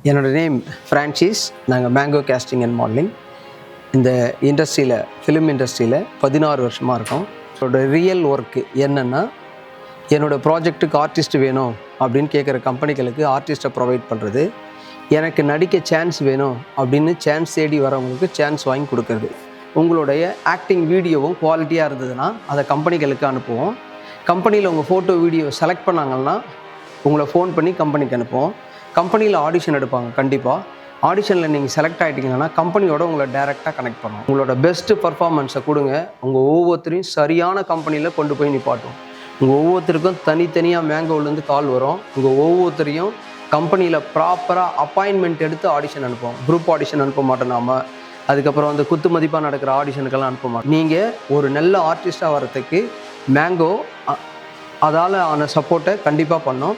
என்னோடய name Francis. நாங்கள் mango casting and modelling இந்த இண்டஸ்ட்ரியில், ஃபிலிம் இண்டஸ்ட்ரியில் 16 வருஷமாக இருக்கோம். என்னோடய ரியல் ஒர்க்கு என்னென்னா, என்னோடய ப்ராஜெக்ட்டுக்கு ஆர்டிஸ்ட் வேணும் அப்படின்னு கேட்குற கம்பெனிகளுக்கு ஆர்டிஸ்ட்டை ப்ரொவைட் பண்ணுறது, எனக்கு நடிக்க சான்ஸ் வேணும் அப்படின்னு சான்ஸ் தேடி வரவங்களுக்கு சான்ஸ் வாங்கி கொடுக்குறது. உங்களுடைய ஆக்டிங் வீடியோவும் குவாலிட்டியாக இருந்ததுன்னா அதை கம்பெனிகளுக்கு அனுப்புவோம். கம்பெனியில் உங்கள் ஃபோட்டோ வீடியோ செலக்ட் பண்ணாங்கன்னா உங்களை ஃபோன் பண்ணி கம்பெனிக்கு அனுப்புவோம். கம்பெனியில் ஆடிஷன் எடுப்பாங்க. கண்டிப்பாக ஆடிஷனில் நீங்கள் செலக்ட் ஆகிட்டீங்கன்னா கம்பெனியோட உங்களை டைரெக்டாக கனெக்ட் பண்ணுவோம். உங்களோட பெஸ்ட்டு பர்ஃபார்மன்ஸை கொடுங்க. உங்கள் ஒவ்வொருத்தரையும் சரியான கம்பெனியில் கொண்டு போய் நிப்பாட்டும். உங்கள் ஒவ்வொருத்தருக்கும் தனித்தனியாக மேங்கோவிலேருந்து கால் வரும். உங்கள் ஒவ்வொருத்தரையும் கம்பெனியில் ப்ராப்பராக அப்பாயின்மெண்ட் எடுத்து ஆடிஷன் அனுப்புவோம். குரூப் ஆடிஷன் அனுப்ப மாட்டோம் நாம். அதுக்கப்புறம் வந்து குத்து மதிப்பாக நடக்கிற ஆடிஷனுக்கெல்லாம் அனுப்ப மாட்டோம். நீங்கள் ஒரு நல்ல ஆர்டிஸ்ட்டாக வரத்துக்கு மேங்கோ அதால் ஆன சப்போர்ட்டை கண்டிப்பாக பண்ணோம்.